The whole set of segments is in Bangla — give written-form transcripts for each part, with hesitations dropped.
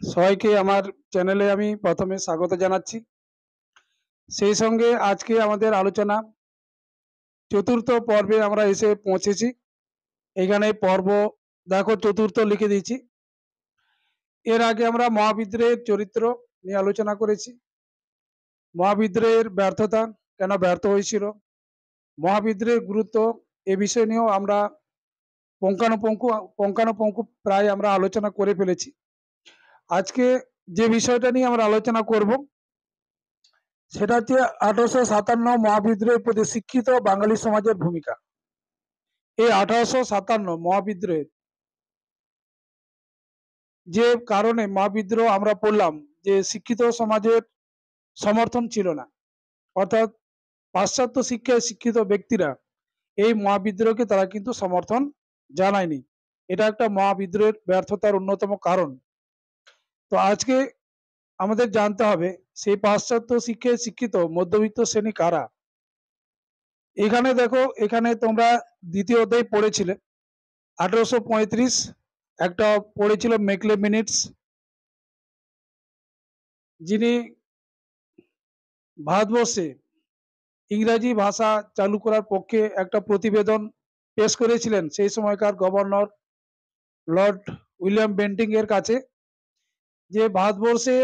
সবাইকে আমার চ্যানেলে আমি প্রথমে স্বাগত জানাচ্ছি। সেই সঙ্গে আজকে আমাদের আলোচনা চতুর্থ পর্বে আমরা এসে পৌঁছেছি। এখানে পর্ব দেখো চতুর্থ লিখে দিয়েছি। এর আগে আমরা মহাবিদ্রোহের চরিত্র নিয়ে আলোচনা করেছি। মহাবিদ্রোহের ব্যর্থতা, কেন ব্যর্থ হয়েছিল, মহাবিদ্রোহের গুরুত্ব, এ বিষয় নিয়েও আমরা পুঙ্খানুপুঙ্খ পুঙ্খানুপুঙ্খ প্রায় আমরা আলোচনা করে ফেলেছি। আজকে যে বিষয়টা নিয়ে আমরা আলোচনা করব সেটা হচ্ছে 1857 মহাবিদ্রোহের প্রতি শিক্ষিত বাঙালি সমাজের ভূমিকা। এই 1857 মহাবিদ্রোহের যে কারণে মহাবিদ্রোহ আমরা পড়লাম যে শিক্ষিত সমাজের সমর্থন ছিল না, অর্থাৎ পাশ্চাত্য শিক্ষায় শিক্ষিত ব্যক্তিরা এই মহাবিদ্রোহকে তারা কিন্তু সমর্থন জানায়নি। এটা একটা মহাবিদ্রোহের ব্যর্থতার অন্যতম কারণ। তো আজকে আমাদের জানতে হবে সেই পাশ্চাত্য শিক্ষায় শিক্ষিত মধ্যবিত্ত শ্রেণী কারা। এখানে দেখো, এখানে তোমরা দ্বিতীয় অধ্যায় পড়েছিলে 1835 একটা পড়েছিল মেকলে মিনিটস, যিনি ভারতবর্ষে ইংরাজি ভাষা চালু করার পক্ষে একটা প্রতিবেদন পেশ করেছিলেন সেই সময়কার গভর্নর লর্ড উইলিয়াম বেন্টিং এর কাছে, যে ভারতবর্ষে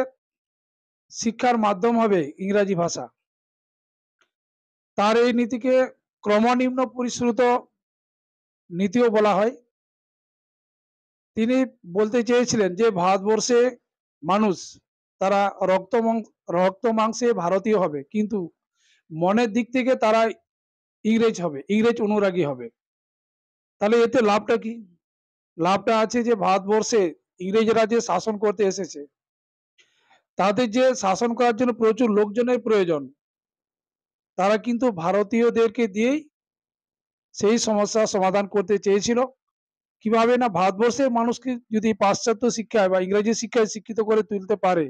শিক্ষার মাধ্যম হবে ইংরাজি ভাষা। তার এই নীতিকে ক্রমনিম্ন পরিশ্রুত নীতিও বলা হয়। তিনি বলতে চেয়েছিলেন যে ভারতবর্ষে মানুষ তারা রক্ত মাংসে ভারতীয় হবে, কিন্তু মনের দিক থেকে তারা ইংরেজ হবে, ইংরেজ অনুরাগী হবে। তাহলে এতে লাভটা কি? লাভটা আছে যে ভারতবর্ষে ইংরেজরা যে শাসন করতে এসেছে, তাদের যে শাসন করার জন্য প্রচুর লোকজনের প্রয়োজন, তারা কিন্তু ভারতীয়দেরকে দিয়েই সেই সমস্যার সমাধান করতে চেয়েছিল। কিভাবে না, ভারতবর্ষের মানুষকে যদি পাশ্চাত্য শিক্ষায় বা ইংরেজি শিক্ষায় শিক্ষিত করে তুলতে পারে,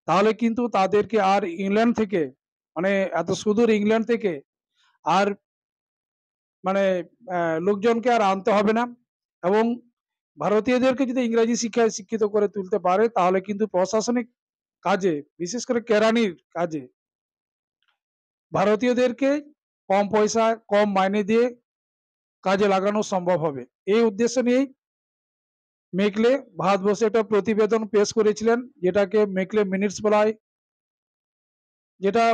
তাহলে কিন্তু তাদেরকে আর ইংল্যান্ড থেকে, মানে এত সুদূর ইংল্যান্ড থেকে আর মানে লোকজনকে আর আনতে হবে না। এবং ভারতীয়দেরকে যদি ইংরাজি শিক্ষায় শিক্ষিত করে তুলতে পারে, তাহলে কিন্তু প্রশাসনিক কাজে, বিশেষ করে কেরানির কাজে ভারতীয়দেরকে কম পয়সা কম মাইনে দিয়ে কাজে লাগানো সম্ভব হবে। এই উদ্দেশ্য নিয়েই মেকলে ভারতবর্ষে একটা প্রতিবেদন পেশ করেছিলেন, যেটাকে মেকলে মিনিটস বলা হয়। যেটা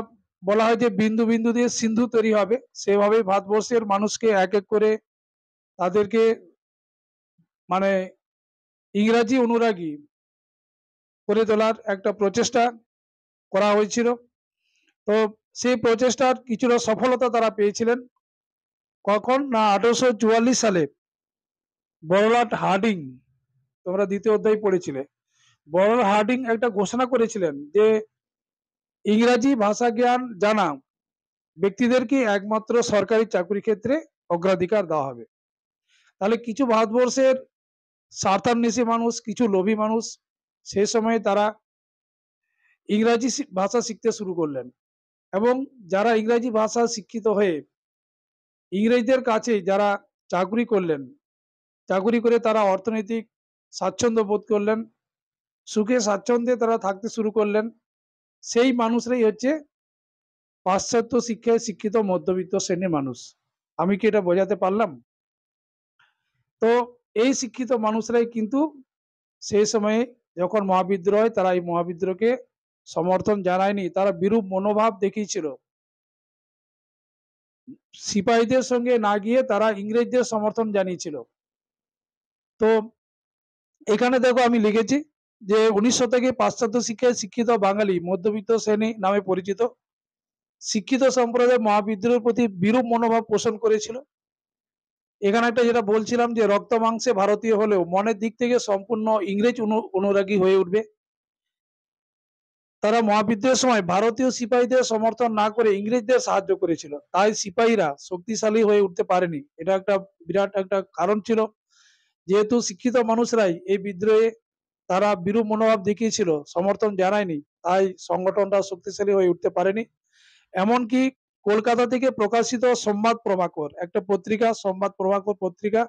বলা হয় যে বিন্দু বিন্দু দিয়ে সিন্ধু তৈরি হবে, সেভাবে ভারতবর্ষের মানুষকে এক এক করে তাদেরকে মানে ইংরাজি অনুরাগী করে তোলার একটা প্রচেষ্টা করা হয়েছিল। তো সেই প্রচেষ্টার কিছুটা সফলতা তারা পেয়েছিলেন। কখন না, 1844 সালে বড়লাট হার্ডিং, তোমরা দ্বিতীয় অধ্যায় পড়েছিলে, বড়লাট হার্ডিং একটা ঘোষণা করেছিলেন যে ইংরাজি ভাষা জ্ঞান জানা ব্যক্তিদেরকে একমাত্র সরকারি চাকরি ক্ষেত্রে অগ্রাধিকার দেওয়া হবে। তাহলে কিছু ভারতবর্ষের স্বার্থান্বেষী মানুষ, কিছু লোভী মানুষ সে সময়ে তারা ইংরাজি ভাষা শিখতে শুরু করলেন, এবং যারা ইংরাজি ভাষা শিক্ষিত হয়ে ইংরেজদের কাছে যারা চাকরি করলেন, চাকরি করে তারা অর্থনৈতিক স্বাচ্ছন্দ্য বোধ করলেন, সুখে স্বাচ্ছন্দ্যে তারা থাকতে শুরু করলেন, সেই মানুষরাই হচ্ছে পাশ্চাত্য শিক্ষায় শিক্ষিত মধ্যবিত্ত শ্রেণীর মানুষ। আমি কি এটা বোঝাতে পারলাম? তো এই শিক্ষিত মানুষরাই কিন্তু সেই সময়ে যখন মহাবিদ্রোহ হয়, তারা এই মহাবিদ্রোহকে সমর্থন জানায়নি, তারা বিরূপ মনোভাব দেখিয়েছিল। সিপাহীদের সঙ্গে না গিয়ে তারা ইংরেজদের সমর্থন জানিয়েছিল। তো এখানে দেখো আমি লিখেছি যে 19 শতকে পাশ্চাত্য শিক্ষায় শিক্ষিত বাঙালি মধ্যবিত্ত শ্রেণী নামে পরিচিত শিক্ষিত সম্প্রদায় মহাবিদ্রোহের প্রতি বিরূপ মনোভাব পোষণ করেছিল। এখানে একটা যেটা বলছিলাম যে রক্ত মাংসে ভারতীয় হলেও মনের দিক থেকে সম্পূর্ণ ইংরেজ অনুরাগী হয়ে উঠবে। তারা মহাবিদ্রোহের সময় ভারতীয় সিপাহীদের সমর্থন না করে ইংরেজদের সাহায্য করেছিল, তাই সিপাহীরা শক্তিশালী হয়ে উঠতে পারেনি। এটা একটা বিরাট একটা কারণ ছিল। যেহেতু শিক্ষিত মানুষরাই এই বিদ্রোহে তারা বিরূপ মনোভাব দেখিয়েছিল, সমর্থন জানায়নি, তাই সংগঠনটা শক্তিশালী হয়ে উঠতে পারেনি। এমনকি কলকাতা থেকে প্রকাশিত সংবাদ প্রভাকর একটা পত্রিকা, সংবাদ প্রভাকর পত্রিকা,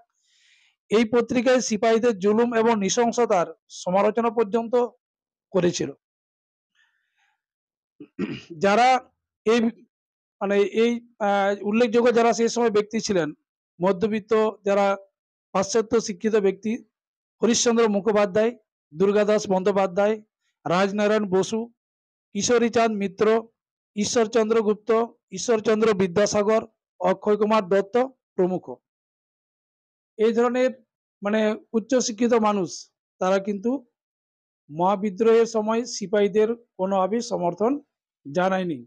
এই পত্রিকায় সিপাহীদের জুলুম এবং নৃশংসতার সমালোচনা পর্যন্ত করেছিল। যারা এই মানে এই উল্লেখযোগ্য যারা সেই সময় ব্যক্তি ছিলেন, মধ্যবিত্ত যারা পাশ্চাত্য শিক্ষিত ব্যক্তি, হরিশ্চন্দ্র মুখোপাধ্যায়, দুর্গাদাস বন্দ্যোপাধ্যায়, রাজনারায়ণ বসু, কিশোরীচাঁদ মিত্র, ঈশ্বরচন্দ্র গুপ্ত, ঈশ্বরচন্দ্র বিদ্যাসাগর, অক্ষয় কুমার দত্ত প্রমুখ। এই ধরনের মানে উচ্চশিক্ষিত মানুষ তারা কিন্তু মহাবিদ্রোহের সময় সিপাহীদের কোনোভাবেই সমর্থন জানায়নি।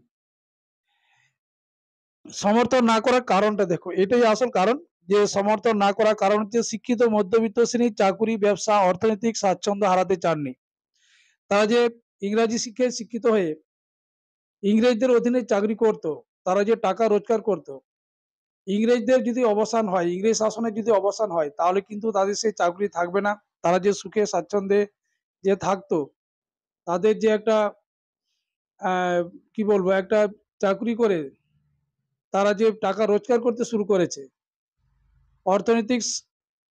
সমর্থন না করার কারণটা দেখো, এটাই আসল কারণ যে সমর্থন না করার কারণ হচ্ছে শিক্ষিত মধ্যবিত্ত শ্রেণী চাকুরি, ব্যবসা, অর্থনৈতিক স্বাচ্ছন্দ্য হারাতে চাননি। তারা যে ইংরাজি শিক্ষায় শিক্ষিত হয়ে ইংরেজদের অধীনে চাকরি করত, তারা যে টাকা রোজগার করত, ইংরেজদের যদি অবসান হয়, ইংরেজ শাসনের যদি অবসান হয়, তাহলে কিন্তু তাদের সেই চাকরি থাকবে না। তারা যে সুখে স্বাচ্ছন্দ্যে যে থাকতো, তাদের যে একটা কি বলবো, একটা চাকরি করে তারা যে টাকা রোজগার করতে শুরু করেছে, অর্থনৈতিক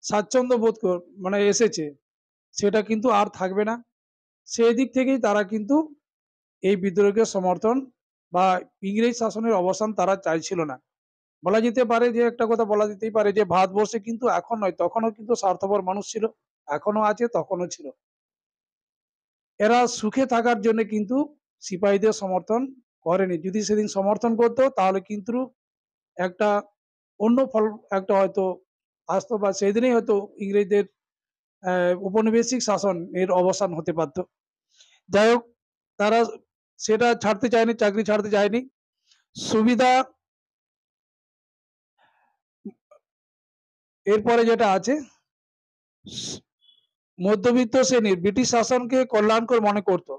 স্বাচ্ছন্দ্য বোধ মানে এসেছে, সেটা কিন্তু আর থাকবে না। সেই দিক থেকেই তারা কিন্তু এই বিদ্রোহকে সমর্থন বা ইংরেজ শাসনের অবসান তারা চাইছিল না। বলা যেতে পারে যে একটা কথা বলা যেতেই পারে যে ভারতবর্ষে কিন্তু এখন নয়, তখনও কিন্তু স্বার্থপর মানুষ ছিল, এখনো আছে, তখনও ছিল। এরা সুখে থাকার জন্য কিন্তু সিপাহীদের সমর্থন করেনি। যদি সেদিন সমর্থন করতো তাহলে কিন্তু একটা অন্য ফল একটা হয়তো আসতো, বা সেই দিনেই হয়তো ইংরেজদের উপনিবেশিক শাসন এর অবসান হতে পারত। যাই হোক, তারা সেটা ছাড়তে চায়নি, চাকরি ছাড়তে চায়নি। সুবিধা এরপরে যেটা আছে, মধ্যবিত্ত শ্রেণীর ব্রিটিশ শাসনকে কল্যাণকর মনে করত।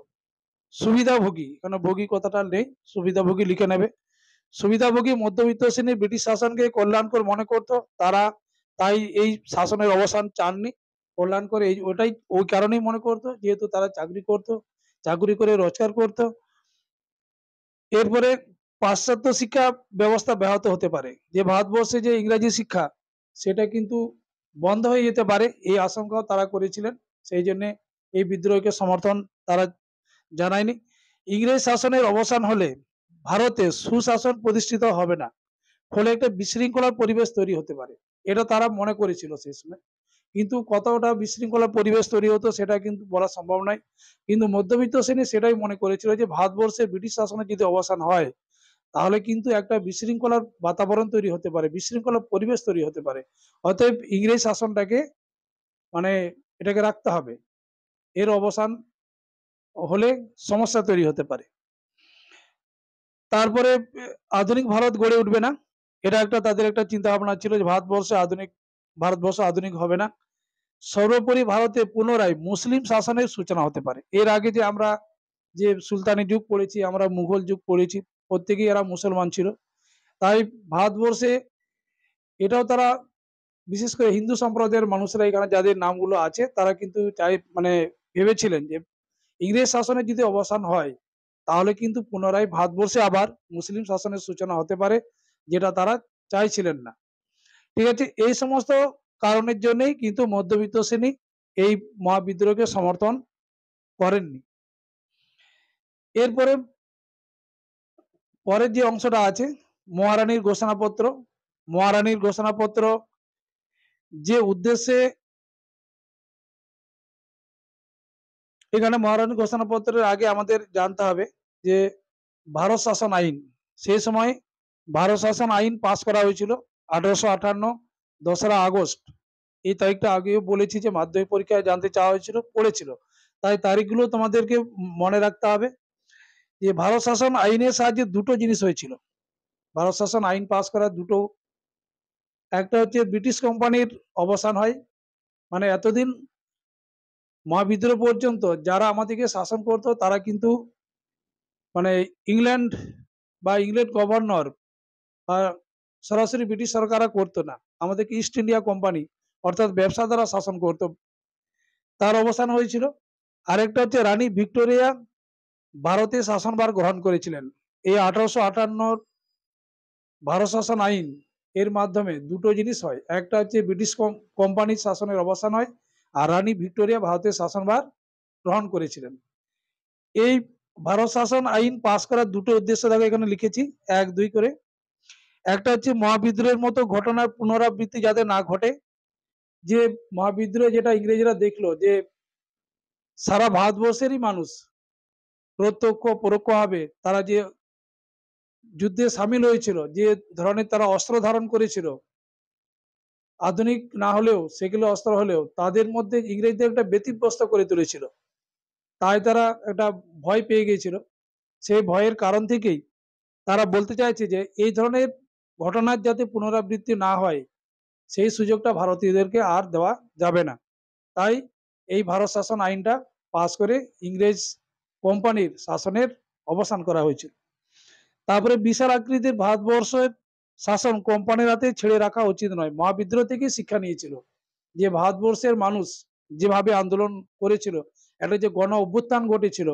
সুবিধাভোগী, এখানে ভোগী কথাটা নেই, সুবিধাভোগী লিখে নেবে। সুবিধাভোগী মধ্যবিত্ত শ্রেণীর ব্রিটিশ শাসনকে কল্যাণকর মনে করত। তারা তাই এই শাসনের অবসান চাননি। কল্যাণকর এই ওটাই ওই কারণেই মনে করতো, যেহেতু তারা চাকরি করত, চাকরি করে রোজগার করত। এরপরে পাশ্চাত্য শিক্ষা ব্যবস্থা ব্যাহত হতে পারে, যে ভারতবর্ষে যে ইংরাজি শিক্ষা সেটা কিন্তু বন্ধ হয়ে যেতে পারে, এই আশঙ্কাও তারা করেছিলেন। সেই জন্য এই বিদ্রোহকে সমর্থন তারা জানায়নি। ইংরেজ শাসনের অবসান হলে ভারতে সুশাসন প্রতিষ্ঠিত হবে না, ফলে একটা বিশৃঙ্খলার পরিবেশ তৈরি হতে পারে, এটা তারা মনে করেছিল সেই সময়। কিন্তু কতটা বিশৃঙ্খলার পরিবেশ তৈরি হতো সেটা কিন্তু বলা সম্ভব নয়। কিন্তু মধ্যবিত্ত শ্রেণী সেটাই মনে করেছিল যে ভারতবর্ষে ব্রিটিশ শাসনের যদি অবসান হয়, তাহলে কিন্তু একটা বিশৃঙ্খলার বাতাবরণ তৈরি হতে পারে, বিশৃঙ্খলার পরিবেশ তৈরি হতে পারে। অতএব ইংরেজ শাসনটাকে মানে এটাকে রাখতে হবে, এর অবসান হলে সমস্যা তৈরি হতে পারে। তারপরে আধুনিক ভারত গড়ে উঠবে না, এটা একটা তাদের একটা চিন্তা ভাবনা ছিল যে ভারতবর্ষ আধুনিক হবে না। সর্বোপরি ভারতে পুনরায় মুসলিম শাসনের সূচনা হতে পারে। এর আগে যে আমরা যে সুলতানি যুগ পড়েছি, আমরা মুঘল যুগ পড়েছি, প্রত্যেকেই এরা মুসলমান ছিল। তাই ভারতবর্ষে এটাও তারা, বিশেষ করে হিন্দু সম্প্রদায়ের মানুষরা এখানে যাদের নামগুলো আছে, তারা কিন্তু চাই মানে ভেবেছিলেন যে ইংরেজ শাসনের যদি অবসান হয়, তাহলে কিন্তু পুনরায় ভারতবর্ষে আবার মুসলিম শাসনের সূচনা হতে পারে, যেটা তারা চাইছিলেন না। ঠিক আছে, এই সমস্ত কারণের জন্যই কিন্তু মধ্যবিত্ত শ্রেণী এই মহাবিদ্রোহকে সমর্থন করেননি। এরপরে পরের যে অংশটা আছে, মহারানীর ঘোষণাপত্র। মহারানীর ঘোষণাপত্র যে উদ্দেশ্যে, এখানে মহারানীর ঘোষণাপত্রের আগে আমাদের জানতে হবে যে ভারত শাসন আইন, সেই সময় ভারত শাসন আইন পাস করা হয়েছিল 1858 2রা আগস্ট। এই তারিখটা আগেও বলেছি যে মাধ্যমিক পরীক্ষায় জানতে চাওয়া হয়েছিল, পড়েছিল, তাই তারিখগুলো তোমাদেরকে মনে রাখতে হবে। যে ভারত শাসন আইনের সাহায্যে দুটো জিনিস হয়েছিল, ভারত শাসন আইন পাস করার দুটো, একটা হচ্ছে ব্রিটিশ কোম্পানির অবসান হয়, মানে এতদিন মহাবিদ্রোহ পর্যন্ত যারা আমাদেরকে শাসন করতো তারা কিন্তু মানে ইংল্যান্ড বা ইংল্যান্ড গভর্নর বা সরাসরি ব্রিটিশ সরকাররা করতো না, আমাদেরকে ইস্ট ইন্ডিয়া কোম্পানি অর্থাৎ ব্যবসা দ্বারা শাসন করতো, তার অবসান হয়েছিল। আরেকটা হচ্ছে রানী ভিক্টোরিয়া ভারতে শাসনভার গ্রহণ করেছিলেন। এই 1858 ভারত শাসন আইন, এর মাধ্যমে দুটো জিনিস হয়, একটা হচ্ছে ব্রিটিশ কোম্পানির শাসনের অবসান হয়, আর রানী ভিক্টোরিয়া ভারতের শাসনভার গ্রহণ করেছিলেন। এই ভারত শাসন আইন পাস করার দুটো উদ্দেশ্য দেখো এখানে লিখেছি 1, 2 করে। একটা হচ্ছে মহাবিদ্রোহের মতো ঘটনার পুনরাবৃত্তি যাতে না ঘটে। যে মহাবিদ্রোহ যেটা ইংরেজরা দেখলো যে সারা ভারতবর্ষেরই মানুষ প্রত্যক্ষ পরোক্ষভাবে তারা যে যুদ্ধে সামিল হয়েছিল, যে ধরনের তারা অস্ত্র ধারণ করেছিল, আধুনিক না হলেও সেগুলো অস্ত্র হলেও তাদের মধ্যে ইংরেজদের একটা ব্যতিব্যস্ত করে তুলেছিল। তাই তারা একটা ভয় পেয়ে গিয়েছিল। সেই ভয়ের কারণ থেকেই তারা বলতে চাইছে যে এই ধরনের ঘটনার যাতে পুনরাবৃত্তি না হয় সেই সুযোগটা ভারতীয়দেরকে আর দেওয়া যাবে না। তাই এই ভারত শাসন আইনটা পাস করে ইংরেজ কোম্পানির শাসনের অবসান করা হয়েছিল। তারপরে বিশাল আকৃতির ভারতবর্ষের শাসন কোম্পানির হাতে ছেড়ে রাখা উচিত নয়। মহাবিদ্রোহ থেকে শিক্ষা নিয়েছিল যে ভারতবর্ষের মানুষ যেভাবে আন্দোলন করেছিল, একটা যে গণ অভ্যুত্থান ঘটেছিল,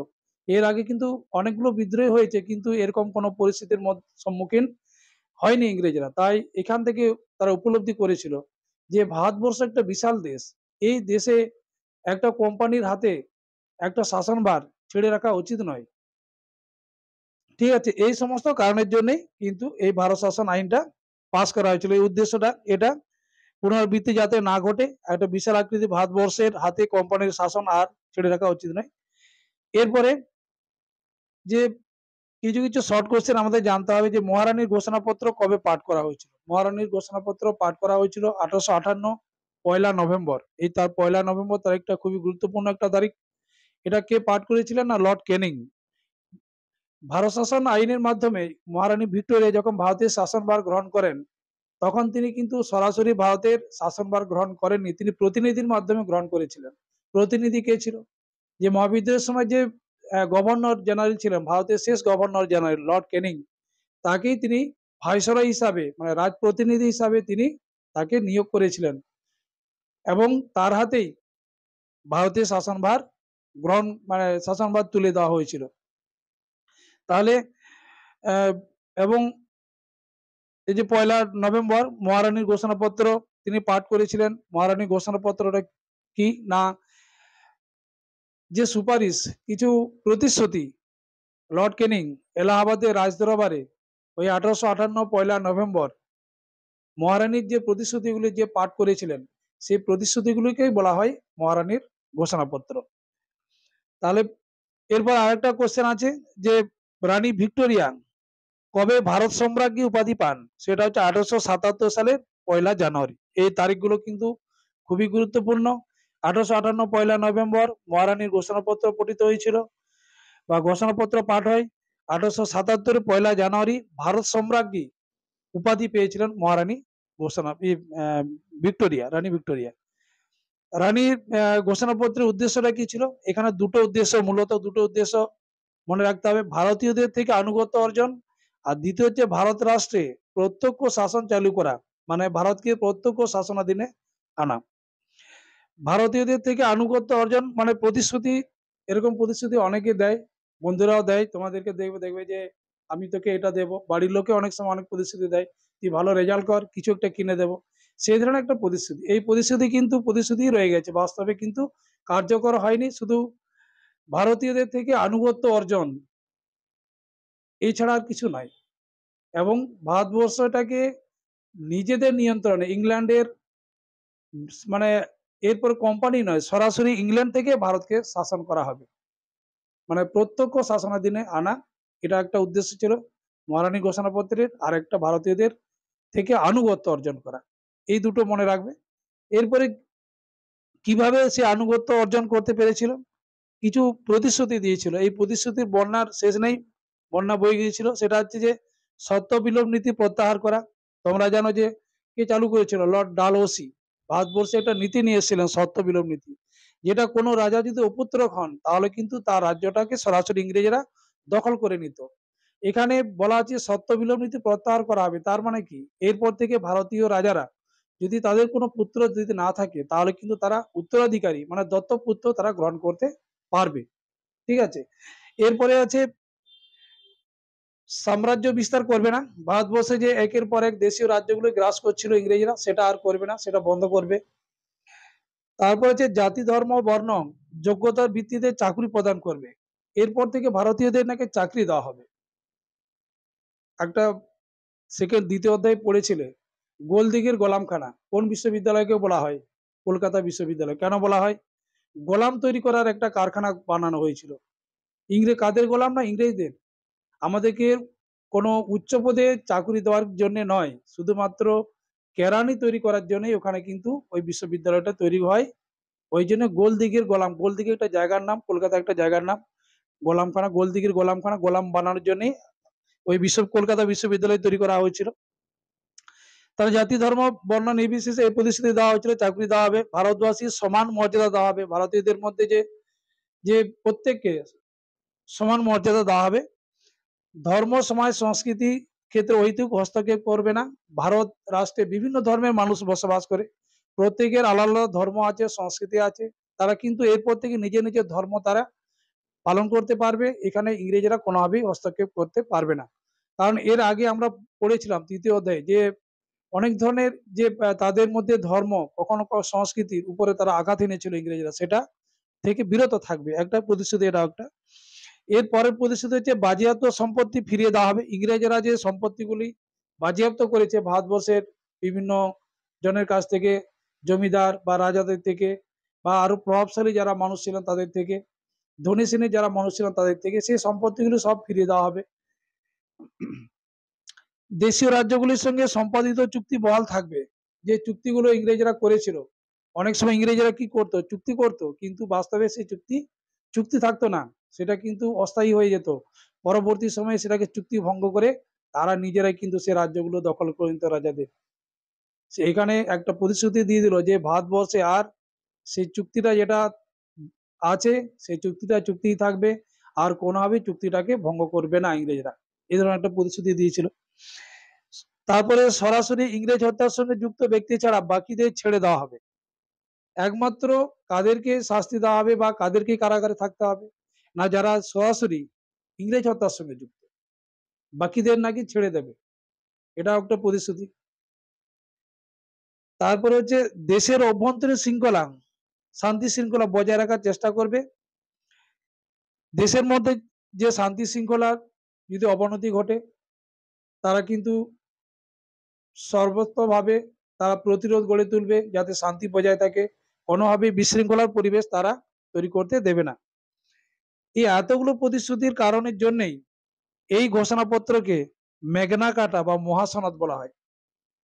এর আগে কিন্তু অনেকগুলো বিদ্রোহ হয়েছে কিন্তু এরকম কোনো পরিস্থিতির সম্মুখীন হয়নি ইংরেজরা। তাই এখান থেকে তারা উপলব্ধি করেছিল যে ভারতবর্ষ একটা বিশাল দেশ, এই দেশে একটা কোম্পানির হাতে একটা শাসনভার ছেড়ে রাখা উচিত নয়। ঠিক আছে, এই সমস্ত কারণের জন্যই কিন্তু এই ভারত শাসন আইনটা পাস করা হয়েছিল। এই উদ্দেশ্যটা এটা, পুনরাবৃত্তি যাতে না ঘটে, একটা বিশাল আকৃতি ভারতবর্ষের হাতে কোম্পানির শাসন আর ছেড়ে রাখা উচিত নয়। এরপরে যে কিছু কিছু শর্ট কোশ্চেন আমাদের জানতে হবে যে মহারানীর ঘোষণাপত্র কবে পাঠ করা হয়েছিল। মহারানীর ঘোষণাপত্র পাঠ করা হয়েছিল 1858 পয়লা নভেম্বর। এই তার পয়লা নভেম্বর তারিখটা খুবই গুরুত্বপূর্ণ একটা তারিখ। এটা কে পাঠ করেছিলেন না লর্ড ক্যানিং। ভারত শাসন আইনের মাধ্যমে মহারানী ভিক্টোরিয়া যখন ভারতের শাসনভার গ্রহণ করেন তখন তিনি কিন্তু সরাসরি ভারতের শাসনভার গ্রহণ করেননি, তিনি প্রতিনিধির মাধ্যমে গ্রহণ করেছিলেন। প্রতিনিধি কে ছিল? যে মহাবিদ্রোহের সময় যে গভর্নর জেনারেল ছিলেন, ভারতের শেষ গভর্নর জেনারেল লর্ড ক্যানিং, তাকেই তিনি ভাইসরয় হিসাবে মানে রাজ প্রতিনিধি হিসাবে তিনি তাকে নিয়োগ করেছিলেন এবং তার হাতেই ভারতের শাসনভার গ্রহণ মানে শাসনভার তুলে দেওয়া হয়েছিল। তাহলে এবং এই যে পয়লা নভেম্বর মহারানীর ঘোষণাপত্র তিনি পাঠ করেছিলেন। মহারানীর ঘোষণাপত্রটা কি না, যে সুপারিশ কিছু প্রতিশ্রুতি লর্ড ক্যানিং এলাহাবাদের রাজদরবারে ওই 1858 পয়লা নভেম্বর মহারানীর যে প্রতিশ্রুতিগুলি যে পাঠ করেছিলেন সেই প্রতিশ্রুতিগুলিকেই বলা হয় মহারানীর ঘোষণাপত্র। তাহলে এরপর আরেকটা কোশ্চেন আছে যে রানী ভিক্টোরিয়া কবে ভারত সম্রাজ্ঞী উপাধি পান, সেটা হচ্ছে 1877 সালের পয়লা জানুয়ারি। এই তারিখগুলো কিন্তু খুবই গুরুত্বপূর্ণ। 1858 পয়লা নভেম্বর মহারানীর ঘোষণাপত্র পঠিত হয়েছিল বা ঘোষণাপত্র পাঠ হয়। 1877 পয়লা জানুয়ারি ভারত সম্রাজ্ঞী উপাধি পেয়েছিলেন মহারানী ভিক্টোরিয়া, রানী ভিক্টোরিয়া। রানীর ঘোষণাপত্রের উদ্দেশ্যটা কি ছিল? এখানে দুটো উদ্দেশ্য, মূলত দুটো উদ্দেশ্য মনে রাখতে হবে। ভারতীয়দের থেকে আনুগত্য অর্জন, আর দ্বিতীয় হচ্ছে ভারত রাষ্ট্রে প্রত্যক্ষ শাসন চালু করা, মানে ভারতকে প্রত্যক্ষ শাসনাধীনে আনা। ভারতীয়দের থেকে আনুগত্য অর্জন মানে প্রতিশ্রুতি, এরকম প্রতিশ্রুতি অনেকে দেয়, বন্ধুরাও দেয়, তোমাদেরকে দেখবে দেখবে যে আমি তোকে এটা দেবো, বাড়ির লোকে অনেক সময় অনেক প্রতিশ্রুতি দেয়, তুই ভালো রেজাল্ট কর কিছু একটা কিনে দেবো, সেই ধরনের একটা প্রতিশ্রুতি। এই প্রতিশ্রুতি কিন্তু প্রতিশ্রুতি রয়ে গেছে, বাস্তবে কিন্তু কার্যকর হয়নি। শুধু ভারতীয়দের থেকে আনুগত্য অর্জন, এছাড়া আর কিছু নয়। এবং ভারতবর্ষটাকে নিজেদের নিয়ন্ত্রণে ইংল্যান্ডের মানে এরপর কোম্পানি নয়, সরাসরি ইংল্যান্ড থেকে ভারতকে শাসন করা হবে, মানে প্রত্যক্ষ শাসনাধীনে আনা, এটা একটা উদ্দেশ্য ছিল মহারানী ঘোষণাপত্রের। আর একটা ভারতীয়দের থেকে আনুগত্য অর্জন করা, এই দুটো মনে রাখবে। এরপরে কিভাবে সে আনুগত্য অর্জন করতে পেরেছিল? কিছু প্রতিশ্রুতি দিয়েছিল, এই প্রতিশ্রুতির বন্যার শেষ নেই, বন্যা বয়ে গিয়েছিল। সেটা হচ্ছে যে সত্য বিলোপ নীতি প্রত্যাহার করা। তোমরা জানো যে কে চালু করেছিল? লর্ড ডালহৌসি ভারতবর্ষে একটা নীতি নিয়ে এসেছিলেন, সত্য বিলোপ নীতি, যেটা কোনো রাজা যদি অপুত্রক হন তাহলে কিন্তু তার রাজ্যটাকে সরাসরি ইংরেজরা দখল করে নিত। এখানে বলা আছে সত্য বিলোপ নীতি প্রত্যাহার করা হবে, তার মানে কি এরপর থেকে ভারতীয় রাজারা যদি তাদের কোনো পুত্র যদি না থাকে তাহলে কিন্তু তারা উত্তরাধিকারী মানে দত্তক পুত্র তারা গ্রহণ করতে পারবে। ঠিক আছে, এরপরে আছে সাম্রাজ্য বিস্তার করবে না। ভারতবর্ষে যে একের পর এক দেশীয় রাজ্যগুলো গ্রাস করছিল ইংরেজরা, সেটা আর করবে না, সেটা বন্ধ করবে। তারপর হচ্ছে জাতি ধর্ম বর্ণ যোগ্যতার ভিত্তিতে চাকরি প্রদান করবে। এরপর থেকে ভারতীয়দের নাকি চাকরি দেওয়া হবে। একটা দ্বিতীয় অধ্যায় পড়েছিলে, গোলদিঘির গোলামখানা কোন বিশ্ববিদ্যালয়কে বলা হয়? কলকাতা বিশ্ববিদ্যালয়। কেন বলা হয়? গোলাম তৈরি করার একটা কারখানা বানানো হয়েছিল। কাদের গোলাম? না, ইংরেজদের। আমাদেরকে কোনো উচ্চ পদে চাকরি দেওয়ার জন্য নয়, শুধুমাত্র কেরানি তৈরি করার জন্যই ওখানে কিন্তু ওই বিশ্ববিদ্যালয়টা তৈরি হয়। ওই জন্য গোলদিঘির গোলাম, গোলদিঘি একটা জায়গার নাম, কলকাতা একটা জায়গার নাম। গোলামখানা, গোলদিঘির গোলামখানা, গোলাম বানানোর জন্যই ওই কলকাতা বিশ্ববিদ্যালয় তৈরি করা হয়েছিল। তারা জাতি ধর্ম বর্ণ নির্বিশেষে এই প্রতিশ্রুতি দেওয়া হয়েছিল চাকরি দেওয়া হবে, ভারতবাসীর সমান মর্যাদা দেওয়া হবে, ভারতীয়দের মধ্যে যে যে প্রত্যেককে সমান মর্যাদা দেওয়া হবে। ধর্ম সমাজ সংস্কৃতি ক্ষেত্রে অহেতুক হস্তক্ষেপ করবে না। ভারত রাষ্ট্রে বিভিন্ন ধর্মের মানুষ বসবাস করে, প্রত্যেকের আলাদা আলাদা ধর্ম আছে, সংস্কৃতি আছে। তারা কিন্তু এরপর থেকে নিজের নিজের ধর্ম তারা পালন করতে পারবে। এখানে ইংরেজরা কোনোভাবেই হস্তক্ষেপ করতে পারবে না। কারণ এর আগে আমরা পড়েছিলাম তৃতীয় অধ্যায়ে যে অনেক ধরনের যে তাদের মধ্যে ধর্ম কখনো সংস্কৃতির উপরে তারা আঘাত এনেছিল ইংরেজরা, সেটা থেকে বিরত থাকবে। একটা প্রতিশ্রুতি, এটা একটা। এর পরের প্রতিশ্রুতি হচ্ছে বাজেয়াপ্ত সম্পত্তি ফিরিয়ে দেওয়া হবে। ইংরেজরা যে সম্পত্তিগুলি বাজেয়াপ্ত করেছে ভারতবর্ষের বিভিন্ন জনের কাছ থেকে, জমিদার বা রাজাদের থেকে, বা আরো প্রভাবশালী যারা মানুষ ছিলেন তাদের থেকে, ধনী শ্রেণীর যারা মানুষ ছিলেন তাদের থেকে, সেই সম্পত্তিগুলো সব ফিরিয়ে দেওয়া হবে। দেশীয় রাজ্যগুলির সঙ্গে সম্পাদিত চুক্তি বহাল থাকবে। যে চুক্তিগুলো ইংরেজরা করেছিল, অনেক সময় ইংরেজরা কি করতো, চুক্তি করতো, কিন্তু বাস্তবে সেই চুক্তি থাকতো না, সেটা কিন্তু অস্থায়ী হয়ে যেত। পরবর্তী সময়ে সেটাকে চুক্তি ভঙ্গ করে তারা নিজেরাই কিন্তু সে রাজ্যগুলো দখল করে নিত রাজাদের। এখানে একটা প্রতিশ্রুতি দিয়ে দিল যে ভারতবর্ষে আর সেই চুক্তিটা যেটা আছে, সেই চুক্তিটা চুক্তিই থাকবে, আর কোনোভাবেই চুক্তিটাকে ভঙ্গ করবে না ইংরেজরা। এই ধরনের একটা প্রতিশ্রুতি দিয়েছিল। তারপরে সরাসরি ইংরেজ হত্যার সঙ্গে যুক্ত ব্যক্তি ছাড়া বাকিদের ছেড়ে দেওয়া হবে। একমাত্র কাদেরকে শাস্তি দেওয়া হবে বা কাদেরকে কারাগারে থাকতে হবে? না, যারা সরাসরি ইংরেজ হত্যার সঙ্গে যুক্ত, বাকিদের নাকি ছেড়ে দেবে। এটা একটা প্রতিশ্রুতি। তারপরে হচ্ছে দেশের অভ্যন্তরীণ শৃঙ্খলা, শান্তি শৃঙ্খলা বজায় রাখার চেষ্টা করবে। দেশের মধ্যে যে শান্তি শৃঙ্খলার যদি অবনতি ঘটে, তারা কিন্তু সর্বত্রভাবে তারা প্রতিরোধ গড়ে তুলবে যাতে শান্তি বজায় থাকে। কোনোভাবেই বিশৃঙ্খলার পরিবেশ তারা তৈরি করতে দেবে না। এই এতগুলো প্রতিশ্রুতির কারণের জন্যই এই ঘোষণাপত্রকে মেঘনা কাটা বা মহাসনদ বলা হয়।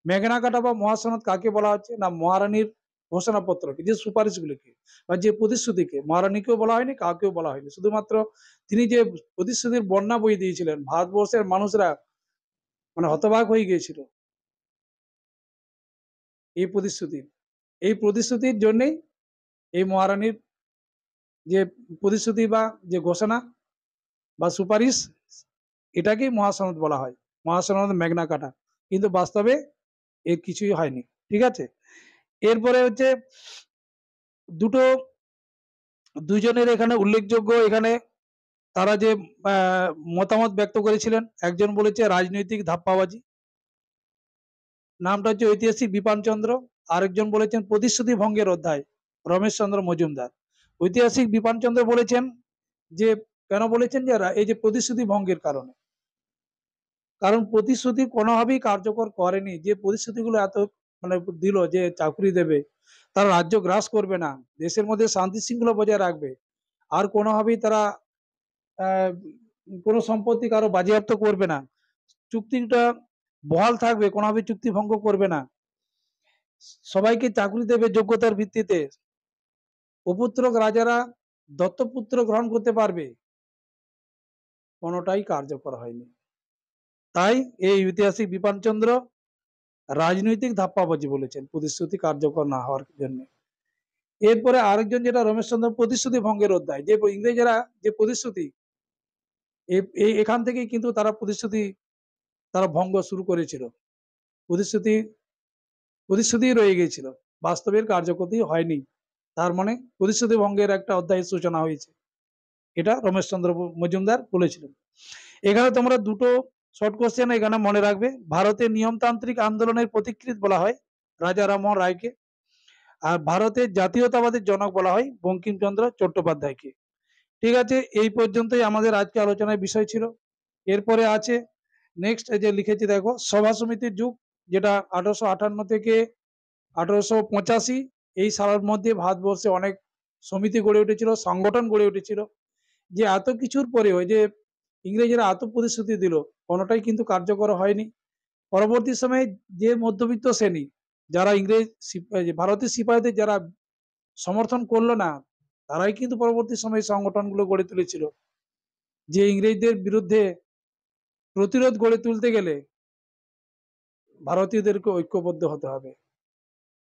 মেঘনা কাটা বা মহাসনদ কাকে বলা হচ্ছে? না, মহারানীর ঘোষণাপত্রকে, যে সুপারিশগুলিকে বা যে প্রতিশ্রুতিকে, মহারানীকেও বলা হয়নি, কাউকেও বলা হয়নি, শুধুমাত্র তিনি যে প্রতিশ্রুতির বন্যা বই দিয়েছিলেন, ভারতবর্ষের মানুষরা মানে হতবাক হয়ে গিয়েছিল এই প্রতিশ্রুতির জন্যই এই মহারানীর যে প্রতিশ্রুতি বা যে ঘোষণা বা সুপারিশ, এটাকেই মহাসনদ বলা হয়, মহাসনদ মেঘনা কাটা। কিন্তু বাস্তবে এর কিছুই হয়নি। ঠিক আছে। এরপরে হচ্ছে দুজনের এখানে উল্লেখযোগ্য, এখানে তারা যে মতামত ব্যক্ত করেছিলেন, একজন বলেছে রাজনৈতিক ধাপ্পাবাজি, নামটা হচ্ছে ঐতিহাসিক বিপানচন্দ্র। আরেকজন বলেছেন প্রতিশ্রুতি ভঙ্গের অধ্যায়, রমেশচন্দ্র মজুমদার। ঐতিহাসিক বিপানচন্দ্র বলেছেন যে, কেন বলেছেন, যে এই যে প্রতিশ্রুতি ভঙ্গের কারণে, কারণ প্রতিশ্রুতি কোনোভাবেই কার্যকর করেনি। যে প্রতিশ্রুতিগুলো এত মানে দিল যে চাকরি দেবে, তারা রাজ্য গ্রাস করবে না, দেশের মধ্যে শান্তি শৃঙ্খলা বজায় রাখবে, আর কোনোভাবেই তারা কোনো সম্পত্তি কারো বাজেয়াপ্ত করবে না, চুক্তিটা বহাল থাকবে, কোনোভাবে চুক্তি ভঙ্গ করবে না, সবাইকে চাকরি দেবে যোগ্যতার ভিত্তিতে, অপুত্রক রাজারা দত্তপুত্র গ্রহণ করতে পারবে, কোনোটাই কার্যকর হয়নি। তাই এই ঐতিহাসিক বিপানচন্দ্র রাজনৈতিক ধাপ্পাবাজি বলেছেন প্রতিশ্রুতি কার্যকর না হওয়ার জন্য। এরপরে আরেকজন যেটা রমেশচন্দ্র প্রতিশ্রুতি ভঙ্গের অধ্যায়, যে ইংরেজরা যে প্রতিশ্রুতি, এখান থেকেই কিন্তু তারা ভঙ্গ শুরু করেছিল। প্রতিশ্রুতি প্রতিশ্রুতি রয়ে গিয়েছিল, বাস্তবের কার্যকরী হয়নি। তার মানে প্রতিশ্রুতি ভঙ্গের একটা অধ্যায়ের সূচনা হয়েছে, এটা রমেশচন্দ্র মজুমদার বলেছিলেন। এখানে তোমরা দুটো শর্ট কোশ্চেন এখানে মনে রাখবে, ভারতের নিয়মতান্ত্রিক আন্দোলনের পথিকৃৎ বলা হয় রাজা রামমোহন রায়কে, আর ভারতের জাতীয়তাবাদের জনক বলা হয় বঙ্কিমচন্দ্র চট্টোপাধ্যায়কে। ঠিক আছে, এই পর্যন্তই আমাদের আজকে আলোচনার বিষয় ছিল। এরপরে আছে নেক্সট, এই যে লিখেছি দেখো, সভা সমিতির যুগ, যেটা 1858 থেকে 1885 এই সালের মধ্যে ভারতবর্ষে অনেক সমিতি গড়ে উঠেছিল, সংগঠন গড়ে উঠেছিল। যে এত কিছুর পরেও যে ইংরেজরা এত প্রতিশ্রুতি দিল, কোনোটাই কিন্তু কার্যকর হয়নি। পরবর্তী সময়ে যে মধ্যবিত্ত শ্রেণী, যারা ইংরেজ ভারতীয় সিপাহীদের যারা সমর্থন করলো না, তারাই কিন্তু পরবর্তী সময়ে সংগঠনগুলো গড়ে তুলেছিল। যে ইংরেজদের বিরুদ্ধে প্রতিরোধ গড়ে তুলতে গেলে ভারতীয়দেরকে ঐক্যবদ্ধ হতে হবে।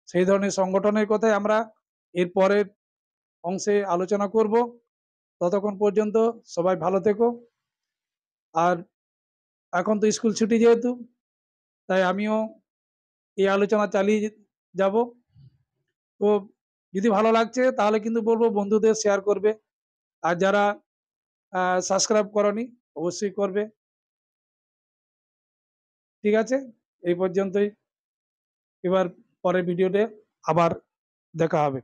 সেই ধরনের সংগঠনের কথাই আমরা এর পরের অংশে আলোচনা করব। ততক্ষণ পর্যন্ত সবাই ভালো থেকো। আর এখন তো স্কুল ছুটি যেহেতু, তাই আমিও এই আলোচনা চালিয়ে যাব। তো যদি ভালো লাগছে তাহলে কিন্তু বলবো বন্ধুদের শেয়ার করবে, আর যারা সাবস্ক্রাইব করনি অবশ্যই করবে। ঠিক আছে, এই পর্যন্তই। এবার পরের ভিডিওতে আবার দেখা হবে।